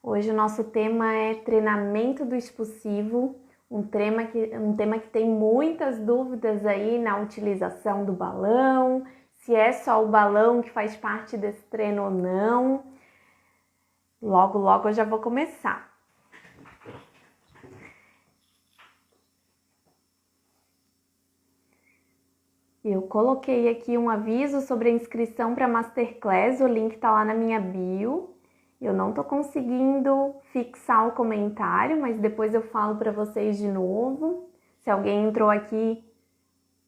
Hoje o nosso tema é treinamento do expulsivo, um tema que tem muitas dúvidas aí na utilização do balão, se é só o balão que faz parte desse treino ou não. Logo eu já vou começar. Eu coloquei aqui um aviso sobre a inscrição para a Masterclass, o link está lá na minha bio. Eu não estou conseguindo fixar o comentário, mas depois eu falo para vocês de novo. Se alguém entrou aqui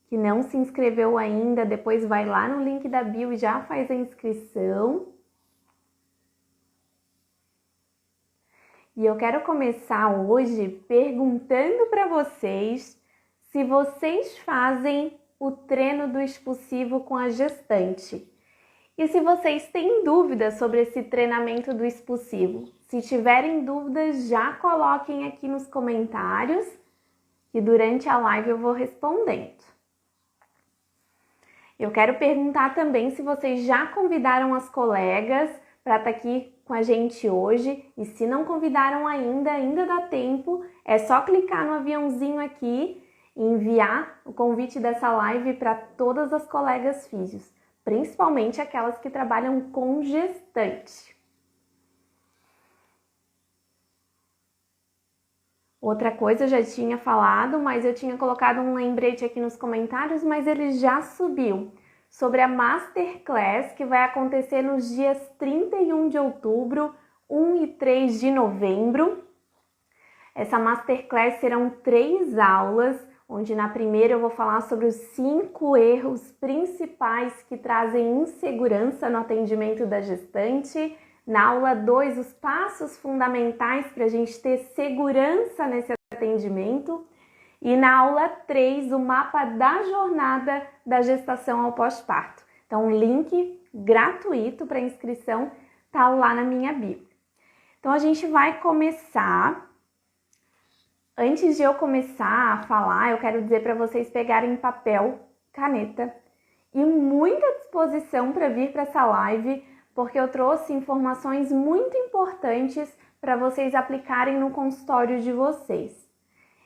que não se inscreveu ainda, depois vai lá no link da bio e já faz a inscrição. E eu quero começar hoje perguntando para vocês se vocês fazem o treino do expulsivo com a gestante. E se vocês têm dúvidas sobre esse treinamento do expulsivo, se tiverem dúvidas, já coloquem aqui nos comentários, que durante a live eu vou respondendo. Eu quero perguntar também se vocês já convidaram as colegas para estar aqui com a gente hoje. E se não convidaram ainda dá tempo, é só clicar no aviãozinho aqui e enviar o convite dessa live para todas as colegas físios, principalmente aquelas que trabalham com gestante. Outra coisa eu já tinha falado, mas eu tinha colocado um lembrete aqui nos comentários, mas ele já subiu, sobre a Masterclass que vai acontecer nos dias 31 de outubro, 1 e 3 de novembro. Essa Masterclass serão 3 aulas, onde na primeira eu vou falar sobre os 5 erros principais que trazem insegurança no atendimento da gestante. Na aula 2, os passos fundamentais para a gente ter segurança nesse atendimento. E na aula 3, o mapa da jornada da gestação ao pós-parto. Então, o link gratuito para inscrição está lá na minha bio. Então, a gente vai começar. Antes de eu começar a falar, eu quero dizer para vocês pegarem papel, caneta e muita disposição para vir para essa live, porque eu trouxe informações muito importantes para vocês aplicarem no consultório de vocês.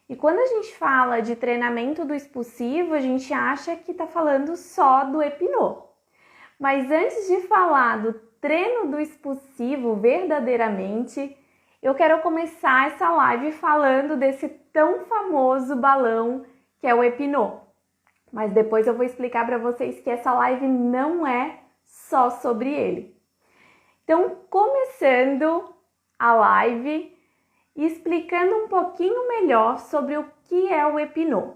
E quando a gente fala de treinamento do expulsivo, a gente acha que está falando só do Epinô. Mas antes de falar do treino do expulsivo verdadeiramente, eu quero começar essa live falando desse tão famoso balão que é o Epinô. Mas depois eu vou explicar para vocês que essa live não é só sobre ele. Então, começando a live, explicando um pouquinho melhor sobre o que é o Epinô.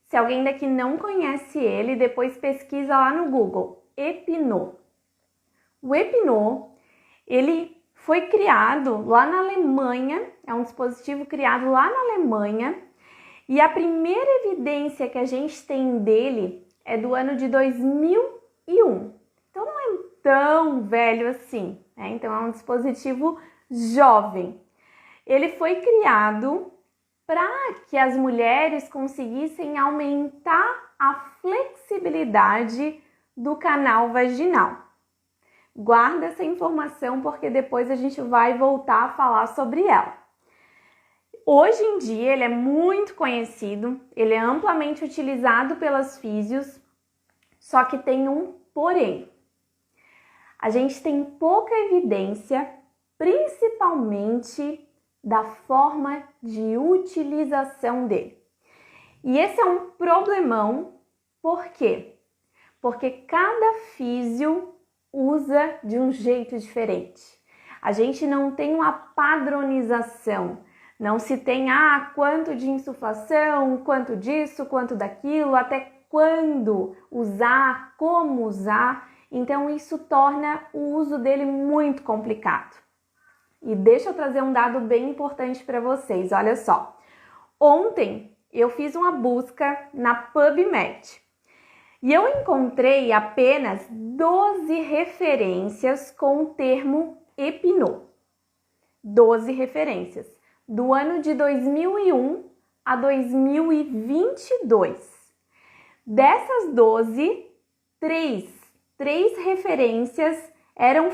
Se alguém daqui não conhece ele, depois pesquisa lá no Google, Epinô. O Epinô, ele foi criado lá na Alemanha, é um dispositivo criado lá na Alemanha, e a primeira evidência que a gente tem dele é do ano de 2001. Então não é tão velho assim, né? Então é um dispositivo jovem. Ele foi criado para que as mulheres conseguissem aumentar a flexibilidade do canal vaginal. Guarda essa informação porque depois a gente vai voltar a falar sobre ela. Hoje em dia ele é muito conhecido, ele é amplamente utilizado pelas físios, só que tem um porém. A gente tem pouca evidência, principalmente da forma de utilização dele. E esse é um problemão, por quê? Porque cada físio usa de um jeito diferente. A gente não tem uma padronização, não se tem quanto de insuflação, quanto disso, quanto daquilo, até quando usar, como usar. Então isso torna o uso dele muito complicado. E deixa eu trazer um dado bem importante para vocês, olha só. Ontem eu fiz uma busca na PubMed e eu encontrei apenas 12 referências com o termo Epinô. 12 referências, do ano de 2001 a 2022. Dessas 12, três referências eram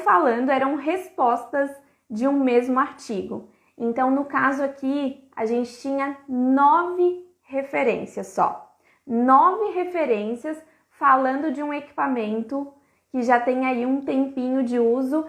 respostas de um mesmo artigo. Então, no caso aqui, a gente tinha 9 referências só. 9 referências falando de um equipamento que já tem aí um tempinho de uso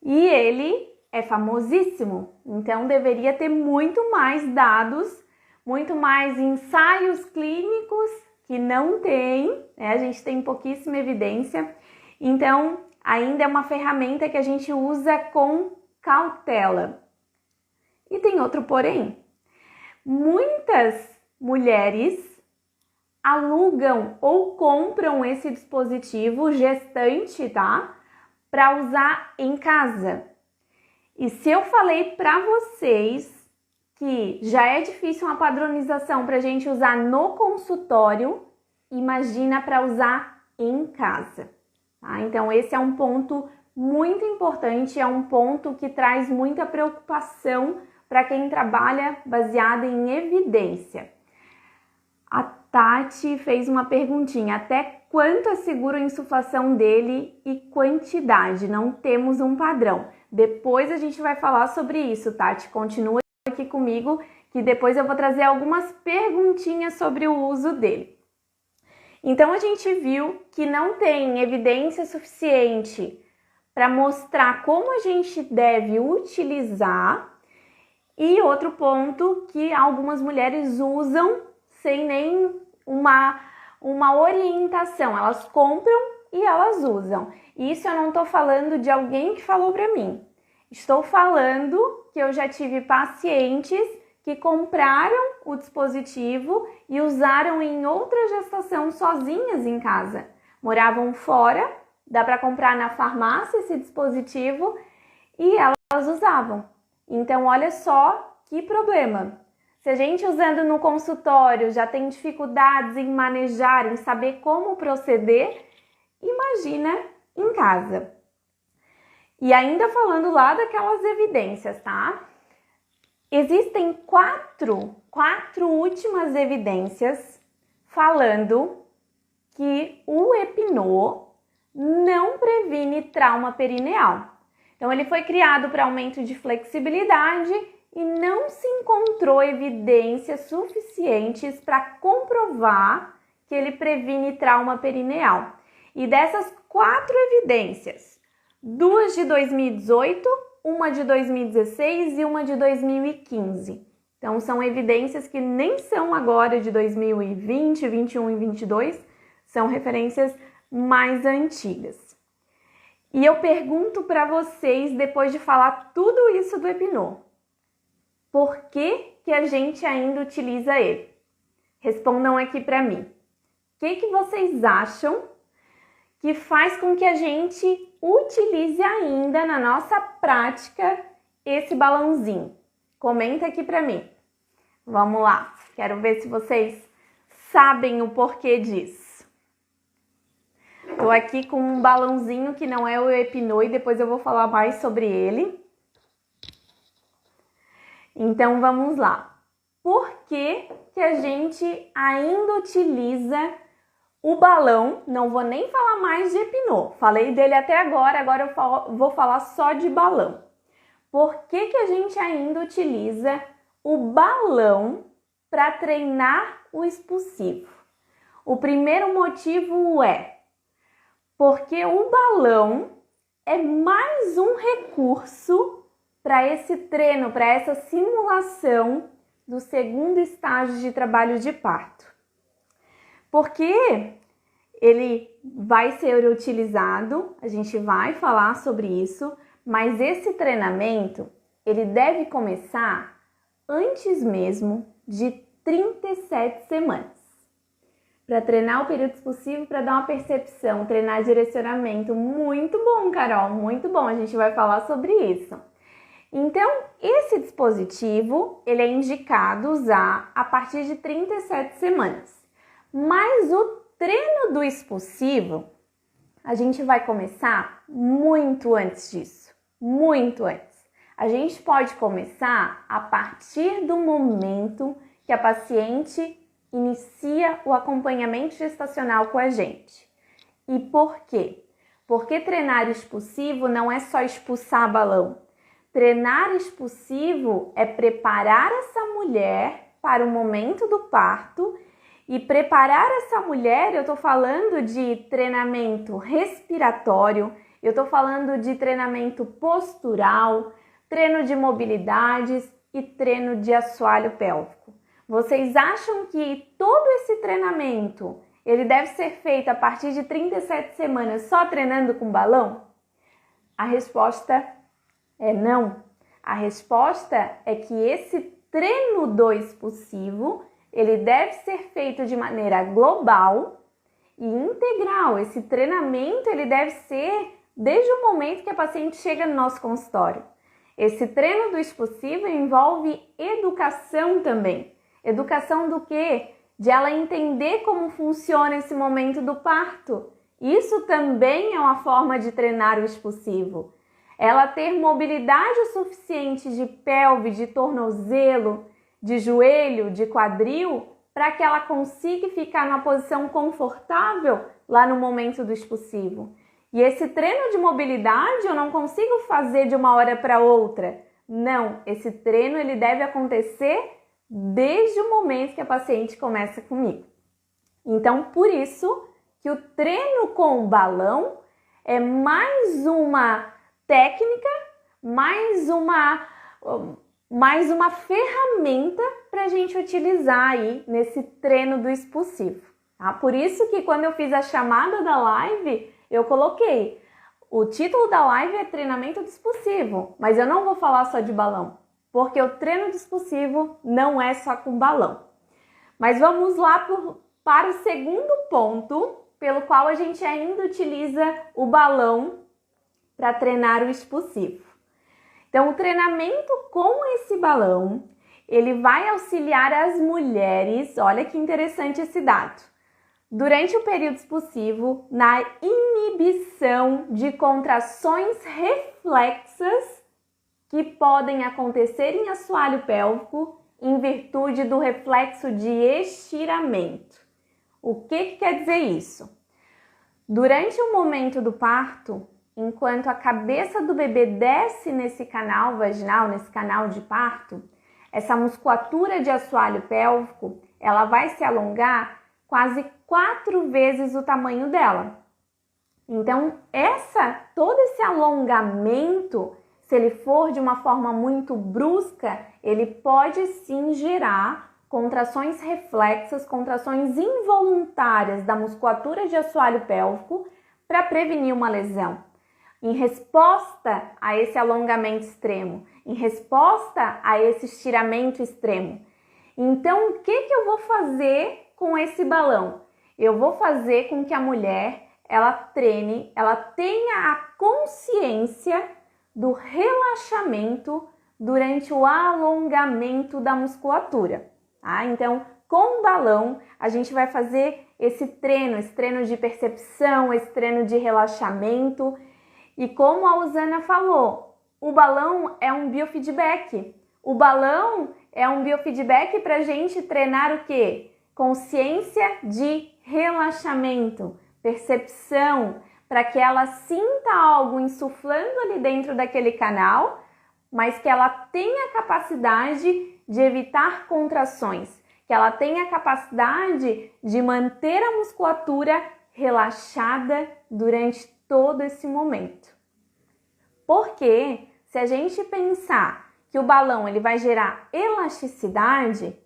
e ele é famosíssimo. Então, deveria ter muito mais dados, muito mais ensaios clínicos que não tem, né? A gente tem pouquíssima evidência. Então, ainda é uma ferramenta que a gente usa com cautela. E tem outro porém. Muitas mulheres alugam ou compram esse dispositivo gestante, tá? Para usar em casa. E se eu falei para vocês que já é difícil uma padronização para a gente usar no consultório, imagina para usar em casa. Tá? Então, esse é um ponto muito importante, é um ponto que traz muita preocupação para quem trabalha baseado em evidência. A Tati fez uma perguntinha, até quanto é seguro a insuflação dele e quantidade? Não temos um padrão. Depois a gente vai falar sobre isso, Tati. Continua aqui comigo, que depois eu vou trazer algumas perguntinhas sobre o uso dele. Então, a gente viu que não tem evidência suficiente para mostrar como a gente deve utilizar. E outro ponto, que algumas mulheres usam sem nem uma orientação. Elas compram e elas usam. Isso eu não estou falando de alguém que falou para mim. Estou falando que eu já tive pacientes que compraram o dispositivo e usaram em outra gestação sozinhas em casa. Moravam fora, dá para comprar na farmácia esse dispositivo e elas usavam. Então, olha só que problema. Se a gente usando no consultório já tem dificuldades em manejar, em saber como proceder, imagina em casa. E ainda falando lá daquelas evidências, tá? Existem quatro últimas evidências falando que o Epinô não previne trauma perineal. Então, ele foi criado para aumento de flexibilidade e não se encontrou evidências suficientes para comprovar que ele previne trauma perineal. E dessas 4 evidências, 2 de 2018, uma de 2016 e uma de 2015. Então, são evidências que nem são agora de 2020, 21 e 22, são referências mais antigas. E eu pergunto para vocês, depois de falar tudo isso do Epinô, por que a gente ainda utiliza ele? Respondam aqui para mim. O que vocês acham que faz com que a gente utilize ainda na nossa prática esse balãozinho? Comenta aqui para mim. Vamos lá, quero ver se vocês sabem o porquê disso. Tô aqui com um balãozinho que não é o Epinô e depois eu vou falar mais sobre ele. Então, vamos lá. Por que a gente ainda utiliza o balão? Não vou nem falar mais de Epinô. Falei dele até agora eu vou falar só de balão. Por que a gente ainda utiliza o balão para treinar o expulsivo? O primeiro motivo é porque o balão é mais um recurso para esse treino, para essa simulação do segundo estágio de trabalho de parto. Porque ele vai ser utilizado, a gente vai falar sobre isso, mas esse treinamento, ele deve começar antes mesmo de 37 semanas. Para treinar o período expulsivo, para dar uma percepção, treinar direcionamento. Muito bom, Carol, muito bom, a gente vai falar sobre isso. Então, esse dispositivo, ele é indicado usar a partir de 37 semanas. Mas o treino do expulsivo, a gente vai começar muito antes disso, muito antes. A gente pode começar a partir do momento que a paciente inicia o acompanhamento gestacional com a gente. E por quê? Porque treinar expulsivo não é só expulsar balão. Treinar expulsivo é preparar essa mulher para o momento do parto. E preparar essa mulher, eu estou falando de treinamento respiratório, eu estou falando de treinamento postural, treino de mobilidades e treino de assoalho pélvico. Vocês acham que todo esse treinamento ele deve ser feito a partir de 37 semanas só treinando com balão? A resposta é não. A resposta é que esse treino do expulsivo ele deve ser feito de maneira global e integral. Esse treinamento ele deve ser desde o momento que a paciente chega no nosso consultório. Esse treino do expulsivo envolve educação também. Educação do quê? De ela entender como funciona esse momento do parto. Isso também é uma forma de treinar o expulsivo. Ela ter mobilidade suficiente de pelve, de tornozelo, de joelho, de quadril, para que ela consiga ficar numa posição confortável lá no momento do expulsivo. E esse treino de mobilidade eu não consigo fazer de uma hora para outra. Não, esse treino ele deve acontecer desde o momento que a paciente começa comigo. Então, por isso que o treino com o balão é mais uma técnica, mais uma ferramenta para a gente utilizar aí nesse treino do expulsivo. Tá? Por isso que quando eu fiz a chamada da live, eu coloquei o título da live é treinamento do expulsivo, mas eu não vou falar só de balão, porque o treino do expulsivo não é só com balão. Mas vamos lá para o segundo ponto, pelo qual a gente ainda utiliza o balão para treinar o expulsivo. Então, o treinamento com esse balão, ele vai auxiliar as mulheres, olha que interessante esse dado, durante o período expulsivo, na inibição de contrações reflexas que podem acontecer em assoalho pélvico em virtude do reflexo de estiramento. O que quer dizer isso? Durante o momento do parto, enquanto a cabeça do bebê desce nesse canal vaginal, nesse canal de parto, essa musculatura de assoalho pélvico, ela vai se alongar quase 4 vezes o tamanho dela. Então, todo esse alongamento, se ele for de uma forma muito brusca, ele pode sim gerar contrações reflexas, contrações involuntárias da musculatura de assoalho pélvico para prevenir uma lesão. Em resposta a esse alongamento extremo, em resposta a esse estiramento extremo. Então, o que eu vou fazer com esse balão? Eu vou fazer com que a mulher, ela treine, ela tenha a consciência do relaxamento durante o alongamento da musculatura. Tá? Então, com o balão, a gente vai fazer esse treino de percepção, esse treino de relaxamento. E como a Usana falou, o balão é um biofeedback. O balão é um biofeedback para a gente treinar o quê? Consciência de relaxamento, percepção, para que ela sinta algo insuflando ali dentro daquele canal, mas que ela tenha a capacidade de evitar contrações, que ela tenha a capacidade de manter a musculatura relaxada durante todo esse momento. Porque se a gente pensar que o balão ele vai gerar elasticidade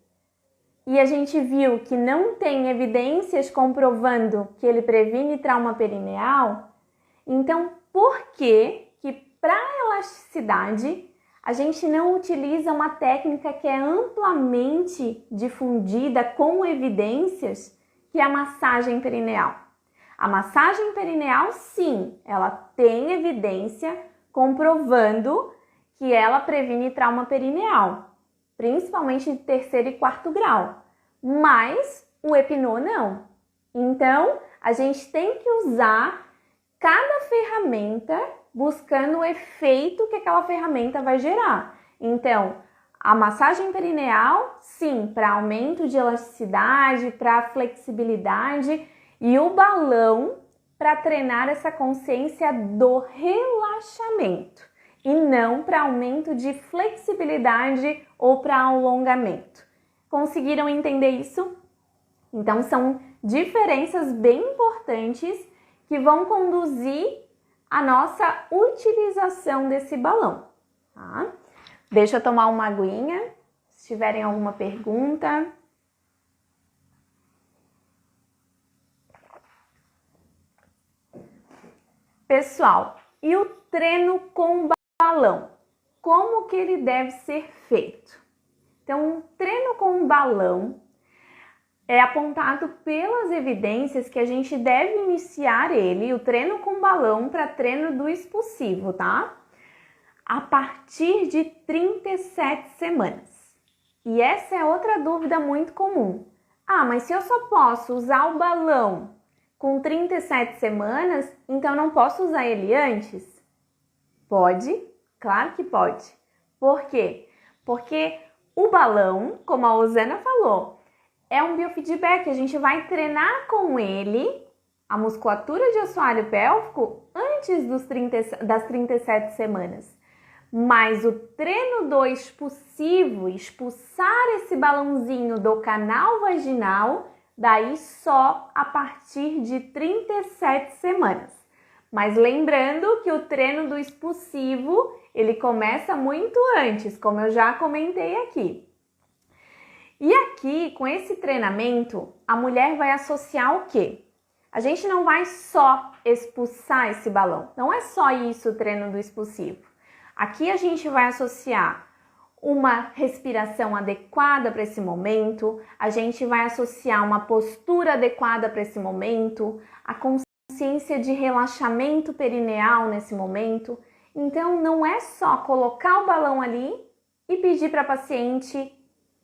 e a gente viu que não tem evidências comprovando que ele previne trauma perineal, então por que para elasticidade a gente não utiliza uma técnica que é amplamente difundida com evidências, que é a massagem perineal? A massagem perineal, sim, ela tem evidência comprovando que ela previne trauma perineal, principalmente de 3º e 4º grau, mas o Epinô não. Então, a gente tem que usar cada ferramenta buscando o efeito que aquela ferramenta vai gerar. Então, a massagem perineal, sim, para aumento de elasticidade, para flexibilidade, e o balão para treinar essa consciência do relaxamento. e não para aumento de flexibilidade ou para alongamento. Conseguiram entender isso? Então, são diferenças bem importantes que vão conduzir a nossa utilização desse balão, tá? Deixa eu tomar uma aguinha, se tiverem alguma pergunta. Pessoal, e o treino com balão? Como que ele deve ser feito? Então, o treino com balão é apontado pelas evidências que a gente deve iniciar o treino com balão para treino do expulsivo, tá? A partir de 37 semanas. E essa é outra dúvida muito comum. Ah, mas se eu só posso usar o balão com 37 semanas, então não posso usar ele antes? Pode, claro que pode. Por quê? Porque o balão, como a Osana falou, é um biofeedback, a gente vai treinar com ele a musculatura de assoalho pélvico antes das 37 semanas. Mas o treino do expulsivo, expulsar esse balãozinho do canal vaginal, daí só a partir de 37 semanas. Mas lembrando que o treino do expulsivo, ele começa muito antes, como eu já comentei aqui. E aqui, com esse treinamento, a mulher vai associar o quê? A gente não vai só expulsar esse balão, não é só isso o treino do expulsivo. Aqui a gente vai associar uma respiração adequada para esse momento, a gente vai associar uma postura adequada para esse momento, a consciência de relaxamento perineal nesse momento. Então, não é só colocar o balão ali e pedir para a paciente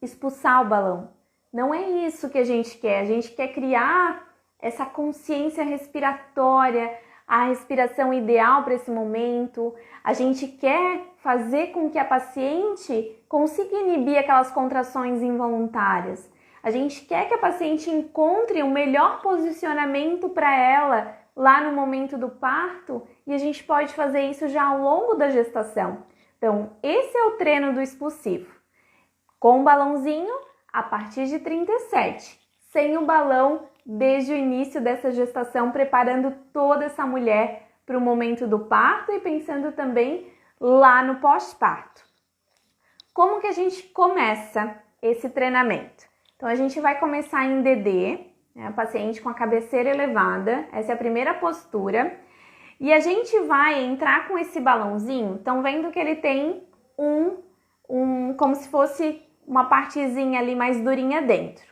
expulsar o balão. Não é isso que a gente quer criar essa consciência respiratória, a respiração ideal para esse momento. A gente quer fazer com que a paciente consiga inibir aquelas contrações involuntárias. A gente quer que a paciente encontre o melhor posicionamento para ela lá no momento do parto e a gente pode fazer isso já ao longo da gestação. Então, esse é o treino do expulsivo. Com o balãozinho a partir de 37, sem o balão desde o início dessa gestação, preparando toda essa mulher para o momento do parto e pensando também lá no pós-parto. Como que a gente começa esse treinamento? Então, a gente vai começar em DD, né, a paciente com a cabeceira elevada, essa é a primeira postura, e a gente vai entrar com esse balãozinho. Estão vendo que ele tem como se fosse uma partezinha ali mais durinha dentro.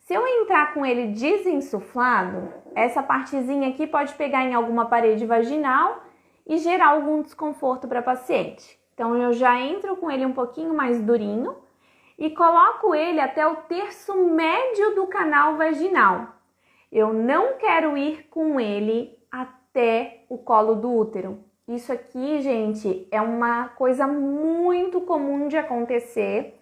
Se eu entrar com ele desinsuflado, essa partezinha aqui pode pegar em alguma parede vaginal e gerar algum desconforto para a paciente. Então, eu já entro com ele um pouquinho mais durinho e coloco ele até o terço médio do canal vaginal. Eu não quero ir com ele até o colo do útero. Isso aqui, gente, é uma coisa muito comum de acontecer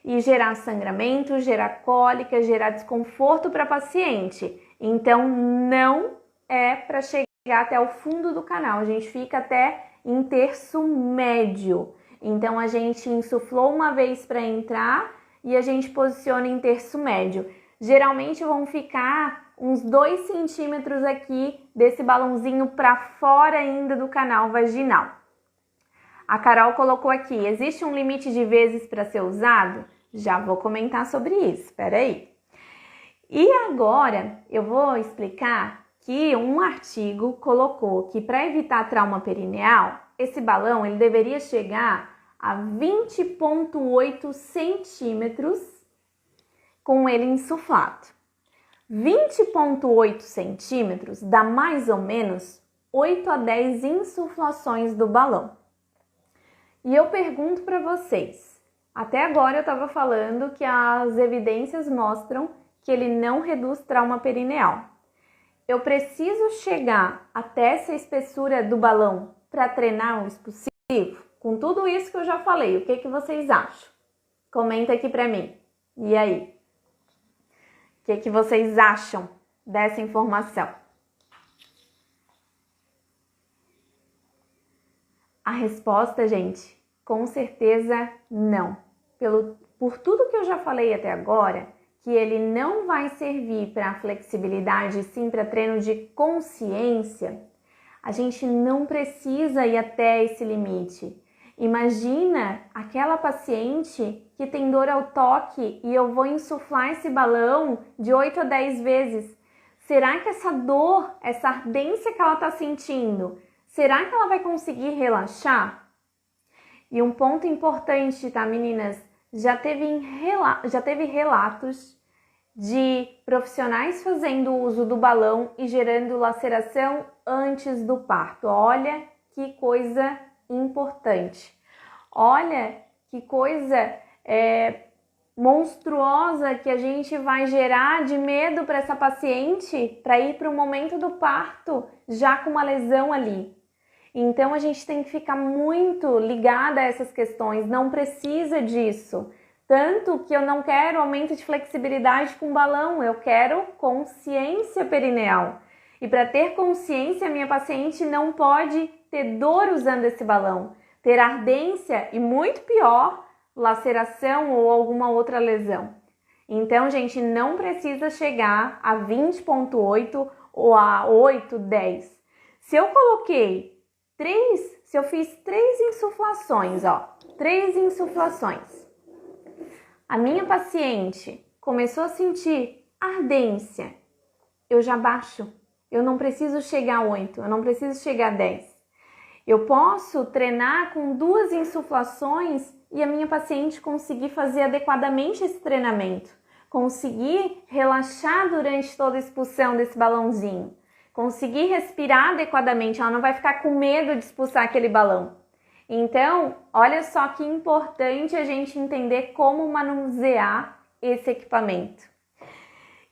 e gerar sangramento, gerar cólica, gerar desconforto para a paciente. Então, não é para chegar até o fundo do canal, a gente fica até em terço médio. Então, a gente insuflou uma vez para entrar e a gente posiciona em terço médio. Geralmente vão ficar uns 2 centímetros aqui desse balãozinho para fora ainda do canal vaginal. A Carol colocou aqui, existe um limite de vezes para ser usado? Já vou comentar sobre isso, espera aí. E agora eu vou explicar que um artigo colocou que para evitar trauma perineal, esse balão ele deveria chegar a 20,8 centímetros com ele insuflado. 20,8 centímetros dá mais ou menos 8 a 10 insuflações do balão. E eu pergunto para vocês, até agora eu estava falando que as evidências mostram que ele não reduz trauma perineal. Eu preciso chegar até essa espessura do balão para treinar o expulsivo? Com tudo isso que eu já falei, o que vocês acham? Comenta aqui para mim. E aí? O que vocês acham dessa informação? A resposta, gente, com certeza não. Por tudo que eu já falei até agora, que ele não vai servir para flexibilidade, sim para treino de consciência, a gente não precisa ir até esse limite. Imagina aquela paciente que tem dor ao toque e eu vou insuflar esse balão de 8 a 10 vezes. Será que essa dor, essa ardência que ela está sentindo, será que ela vai conseguir relaxar? E um ponto importante, tá, meninas? Já teve relatos de profissionais fazendo uso do balão e gerando laceração antes do parto. Olha que coisa importante. Olha que coisa monstruosa que a gente vai gerar de medo para essa paciente para ir para o momento do parto já com uma lesão ali. Então a gente tem que ficar muito ligada a essas questões, não precisa disso. Tanto que eu não quero aumento de flexibilidade com balão, eu quero consciência perineal. E para ter consciência, a minha paciente não pode ter dor usando esse balão, ter ardência e, muito pior, laceração ou alguma outra lesão. Então, gente, não precisa chegar a 20,8 ou a 8, 10. Se eu fiz 3 insuflações, 3 insuflações, a minha paciente começou a sentir ardência, eu já baixo. Eu não preciso chegar a 8, eu não preciso chegar a 10. Eu posso treinar com 2 insuflações e a minha paciente conseguir fazer adequadamente esse treinamento. Conseguir relaxar durante toda a expulsão desse balãozinho. Conseguir respirar adequadamente, ela não vai ficar com medo de expulsar aquele balão. Então, olha só que importante a gente entender como manusear esse equipamento.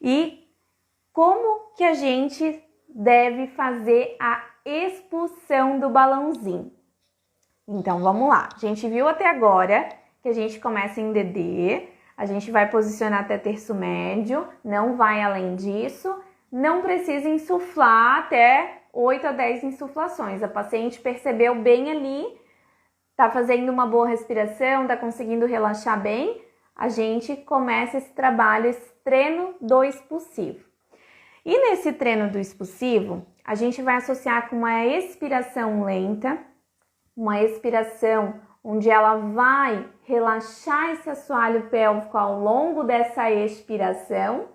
E como que a gente deve fazer a expulsão do balãozinho. Então, vamos lá. A gente viu até agora que a gente começa em DD, a gente vai posicionar até terço médio, não vai além disso, não precisa insuflar até 8 a 10 insuflações. A paciente percebeu bem ali, tá fazendo uma boa respiração, tá conseguindo relaxar bem, a gente começa esse trabalho, esse treino do expulsivo. E nesse treino do expulsivo, a gente vai associar com uma expiração lenta, uma expiração onde ela vai relaxar esse assoalho pélvico ao longo dessa expiração.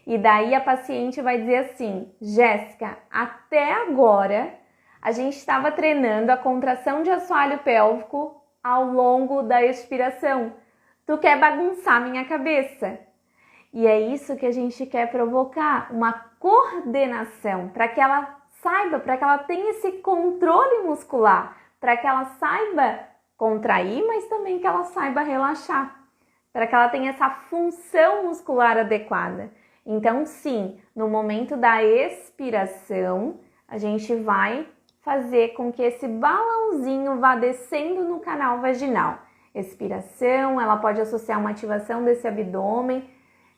E daí a paciente vai dizer assim: Jéssica, até agora a gente estava treinando a contração de assoalho pélvico ao longo da expiração. Tu quer bagunçar minha cabeça? E é isso que a gente quer provocar, uma coordenação, para que ela saiba, para que ela tenha esse controle muscular, para que ela saiba contrair, mas também que ela saiba relaxar, para que ela tenha essa função muscular adequada. Então, sim, no momento da expiração, a gente vai fazer com que esse balãozinho vá descendo no canal vaginal. Expiração, ela pode associar uma ativação desse abdômen.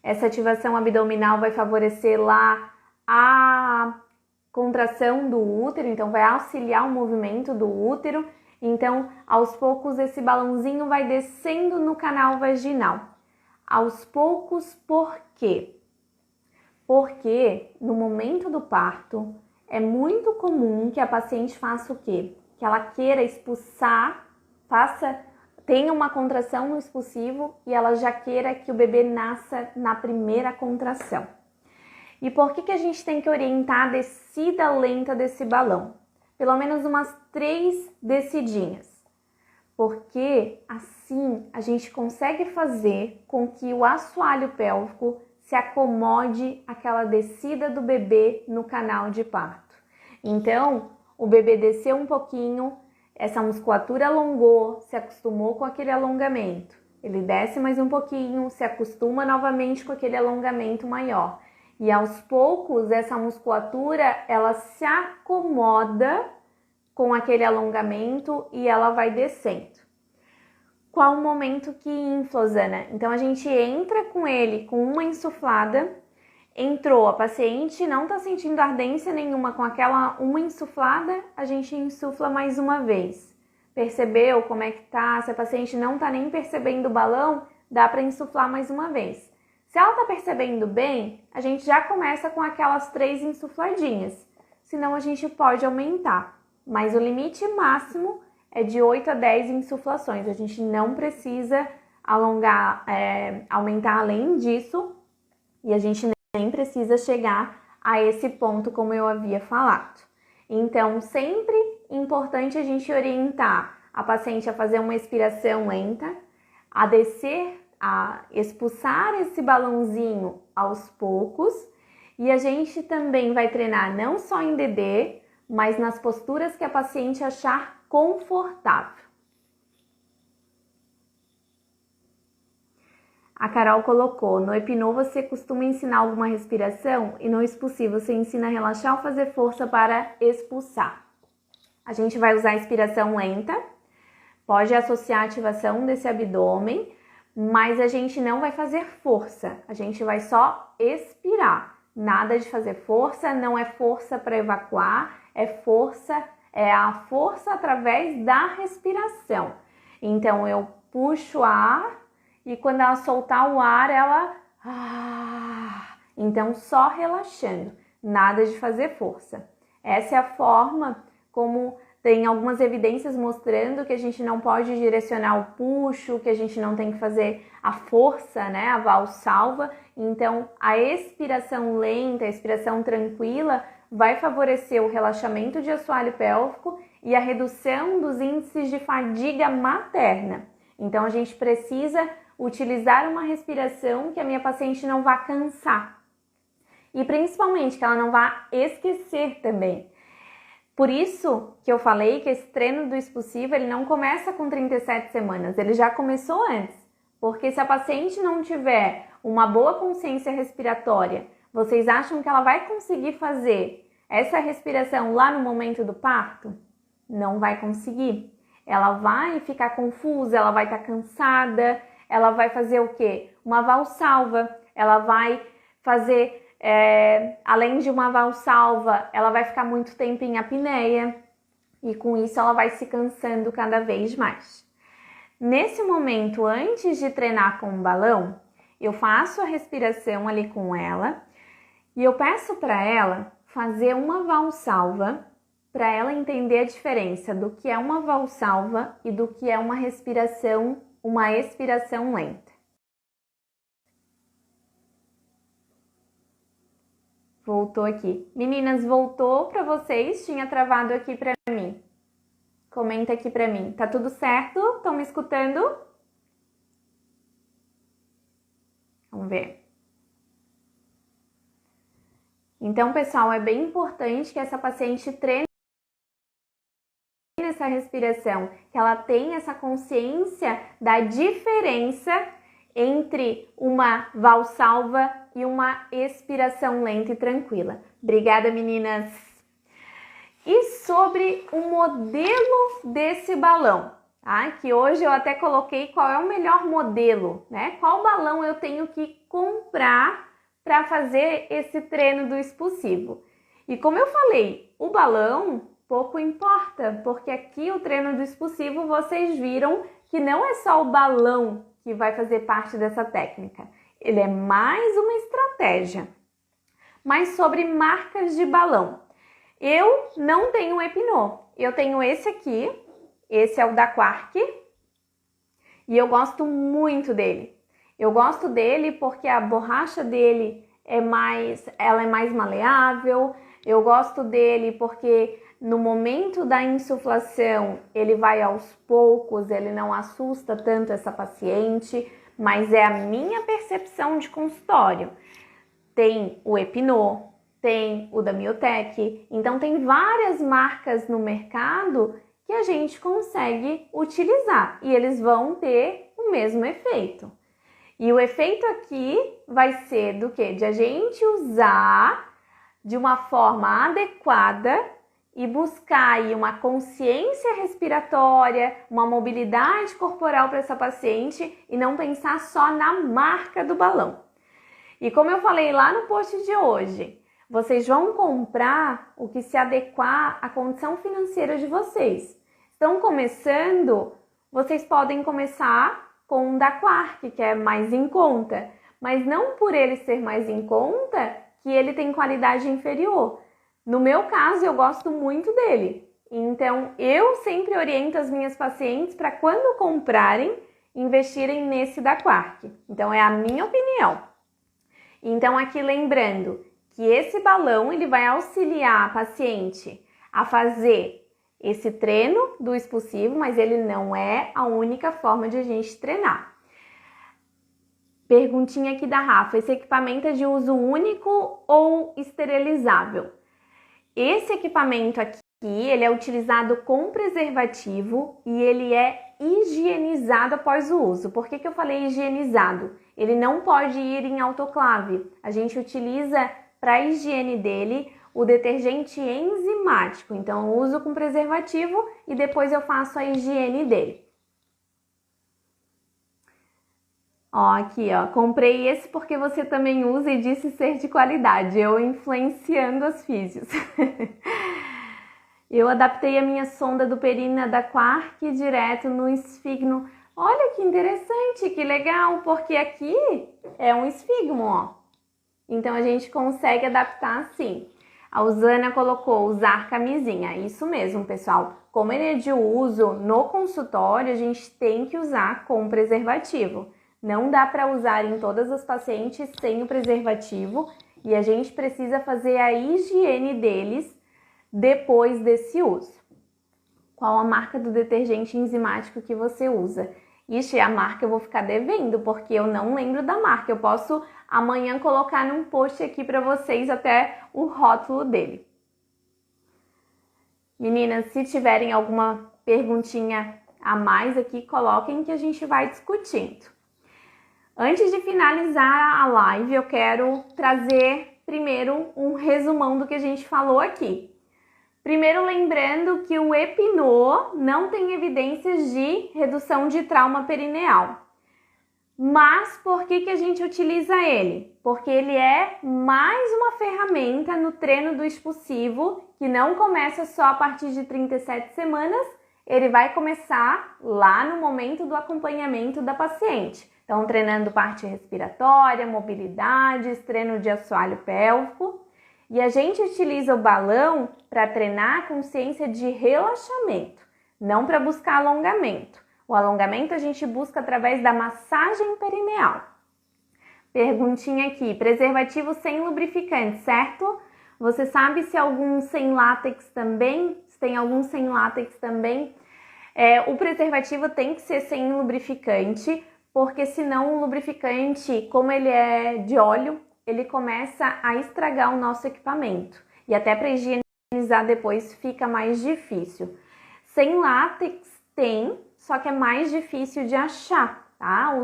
Essa ativação abdominal vai favorecer lá a contração do útero, então vai auxiliar o movimento do útero. Então, aos poucos, esse balãozinho vai descendo no canal vaginal. Aos poucos, por quê? Porque no momento do parto, é muito comum que a paciente faça o quê? Que ela queira expulsar, tenha uma contração no expulsivo e ela já queira que o bebê nasça na primeira contração. E por que a gente tem que orientar a descida lenta desse balão? Pelo menos umas 3 descidinhas. Porque assim a gente consegue fazer com que o assoalho pélvico se acomode àquela descida do bebê no canal de parto. Então, o bebê desceu um pouquinho, essa musculatura alongou, se acostumou com aquele alongamento. Ele desce mais um pouquinho, se acostuma novamente com aquele alongamento maior. E aos poucos, essa musculatura, ela se acomoda com aquele alongamento e ela vai descendo. Qual o momento que infla, Osana? Então, a gente entra com ele com uma insuflada, entrou, a paciente não está sentindo ardência nenhuma com aquela uma insuflada, a gente insufla mais uma vez. percebeu como é que tá, se a paciente não tá nem percebendo o balão, dá para insuflar mais uma vez. Se ela tá percebendo bem, a gente já começa com aquelas 3 insufladinhas, senão a gente pode aumentar. Mas o limite máximo é de 8 a 10 insuflações, a gente não precisa aumentar além disso e a gente nem precisa chegar a esse ponto como eu havia falado. Então, sempre importante a gente orientar a paciente a fazer uma expiração lenta, a descer, a expulsar esse balãozinho aos poucos, e a gente também vai treinar não só em DD, mas nas posturas que a paciente achar confortável. A Carol colocou, no Epinô você costuma ensinar alguma respiração e no expulsivo você ensina a relaxar ou fazer força para expulsar. A gente vai usar a expiração lenta, pode associar a ativação desse abdômen, mas a gente não vai fazer força, a gente vai só expirar. Nada de fazer força, não é força para evacuar, é a força através da respiração. Então eu puxo o ar e quando ela soltar o ar, ela... Então só relaxando, nada de fazer força. Essa é a forma como tem algumas evidências mostrando que a gente não pode direcionar o puxo, que a gente não tem que fazer a força, né, a valsalva. Então, a expiração lenta, a expiração tranquila vai favorecer o relaxamento de assoalho pélvico e a redução dos índices de fadiga materna. Então, a gente precisa utilizar uma respiração que a minha paciente não vá cansar. E principalmente que ela não vá esquecer também. Por isso que eu falei que esse treino do expulsivo ele não começa com 37 semanas, ele já começou antes. Porque se a paciente não tiver uma boa consciência respiratória, vocês acham que ela vai conseguir fazer essa respiração lá no momento do parto? Não vai conseguir. Ela vai ficar confusa, ela vai estar cansada, ela vai fazer o quê? Uma valsalva, ela vai fazer... além de uma valsalva, ela vai ficar muito tempo em apneia e com isso ela vai se cansando cada vez mais. Nesse momento, antes de treinar com o balão, eu faço a respiração ali com ela e eu peço para ela fazer uma valsalva para ela entender a diferença do que é uma valsalva e do que é uma expiração lenta. Voltou aqui. Meninas, voltou para vocês? Tinha travado aqui para mim. Comenta aqui para mim. Tá tudo certo? Estão me escutando? Vamos ver. Então, pessoal, é bem importante que essa paciente treine essa respiração, que ela tenha essa consciência da diferença entre uma valsalva e uma expiração lenta e tranquila. Obrigada, meninas! E sobre o modelo desse balão, tá? Que hoje eu até coloquei qual é o melhor modelo, né? Qual balão eu tenho que comprar para fazer esse treino do expulsivo. E como eu falei, o balão pouco importa, porque aqui o treino do expulsivo vocês viram que não é só o balão que vai fazer parte dessa técnica. Ele é mais uma estratégia. Mas sobre marcas de balão. Eu não tenho Epinô. Eu tenho esse aqui. Esse é o da Quark. E eu gosto muito dele. Eu gosto dele porque a borracha dele é mais maleável. Eu gosto dele porque no momento da insuflação, ele vai aos poucos, ele não assusta tanto essa paciente, mas é a minha percepção de consultório. Tem o Epinô, tem o da Miotec, então tem várias marcas no mercado que a gente consegue utilizar e eles vão ter o mesmo efeito. E o efeito aqui vai ser do quê? De a gente usar de uma forma adequada e buscar aí uma consciência respiratória, uma mobilidade corporal para essa paciente e não pensar só na marca do balão. E como eu falei lá no post de hoje, vocês vão comprar o que se adequar à condição financeira de vocês. Estão começando, vocês podem começar com um da Quark, que é mais em conta, mas não por ele ser mais em conta que ele tem qualidade inferior. No meu caso, eu gosto muito dele. Então, eu sempre oriento as minhas pacientes para quando comprarem, investirem nesse da Quark. Então, é a minha opinião. Então, aqui lembrando que esse balão ele vai auxiliar a paciente a fazer esse treino do expulsivo, mas ele não é a única forma de a gente treinar. Perguntinha aqui da Rafa, esse equipamento é de uso único ou esterilizável? Esse equipamento aqui, ele é utilizado com preservativo e ele é higienizado após o uso. Por que eu falei higienizado? Ele não pode ir em autoclave. A gente utiliza para a higiene dele o detergente enzimático. Então, eu uso com preservativo e depois eu faço a higiene dele. Ó, aqui, ó, comprei esse porque você também usa e disse ser de qualidade. Eu influenciando as físios. Eu adaptei a minha sonda do perina da Quark direto no esfigmo. Olha que interessante, que legal, porque aqui é um esfigmo, ó. Então, a gente consegue adaptar assim. A Usana colocou usar camisinha. Isso mesmo, pessoal. Como ele é de uso no consultório, a gente tem que usar com preservativo. Não dá para usar em todas as pacientes sem o preservativo e a gente precisa fazer a higiene deles depois desse uso. Qual a marca do detergente enzimático que você usa? Ixi, a marca eu vou ficar devendo, porque eu não lembro da marca. Eu posso amanhã colocar num post aqui para vocês até o rótulo dele. Meninas, se tiverem alguma perguntinha a mais aqui, coloquem que a gente vai discutindo. Antes de finalizar a live, eu quero trazer primeiro um resumão do que a gente falou aqui. Primeiro, lembrando que o Epinô não tem evidências de redução de trauma perineal. Mas por que a gente utiliza ele? Porque ele é mais uma ferramenta no treino do expulsivo, que não começa só a partir de 37 semanas, ele vai começar lá no momento do acompanhamento da paciente. Então, treinando parte respiratória, mobilidades, treino de assoalho pélvico. E a gente utiliza o balão para treinar a consciência de relaxamento, não para buscar alongamento. O alongamento a gente busca através da massagem perineal. Perguntinha aqui, preservativo sem lubrificante, certo? Você sabe se algum sem látex também? Se tem algum sem látex também? O preservativo tem que ser sem lubrificante, porque senão o lubrificante, como ele é de óleo, ele começa a estragar o nosso equipamento. E até para higienizar depois fica mais difícil. Sem látex tem, só que é mais difícil de achar, tá?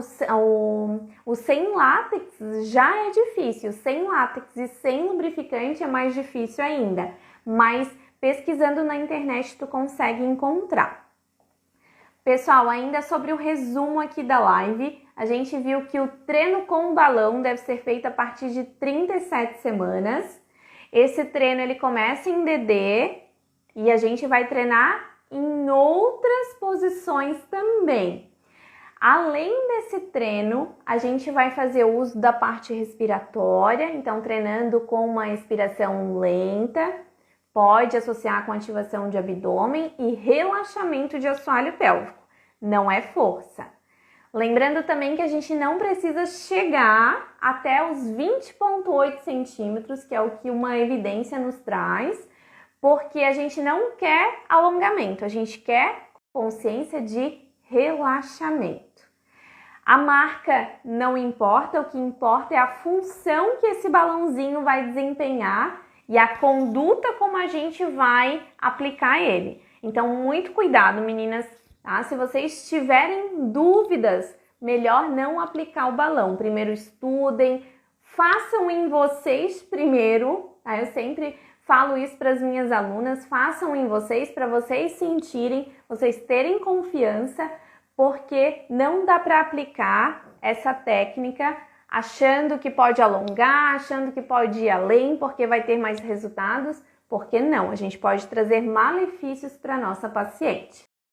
O sem látex já é difícil. Sem látex e sem lubrificante é mais difícil ainda. Mas pesquisando na internet tu consegue encontrar. Pessoal, ainda sobre o resumo aqui da live, a gente viu que o treino com balão deve ser feito a partir de 37 semanas. Esse treino ele começa em DD e a gente vai treinar em outras posições também. Além desse treino, a gente vai fazer uso da parte respiratória, então treinando com uma respiração lenta, pode associar com ativação de abdômen e relaxamento de assoalho pélvico, não é força. Lembrando também que a gente não precisa chegar até os 20,8 centímetros, que é o que uma evidência nos traz, porque a gente não quer alongamento, a gente quer consciência de relaxamento. A marca não importa, o que importa é a função que esse balãozinho vai desempenhar e a conduta como a gente vai aplicar ele. Então, muito cuidado, meninas, tá? Se vocês tiverem dúvidas, melhor não aplicar o balão. Primeiro estudem, façam em vocês primeiro, tá? Eu sempre falo isso para as minhas alunas, façam em vocês para vocês sentirem, vocês terem confiança, porque não dá para aplicar essa técnica achando que pode alongar, achando que pode ir além, porque vai ter mais resultados, porque não, a gente pode trazer malefícios para nossa paciente.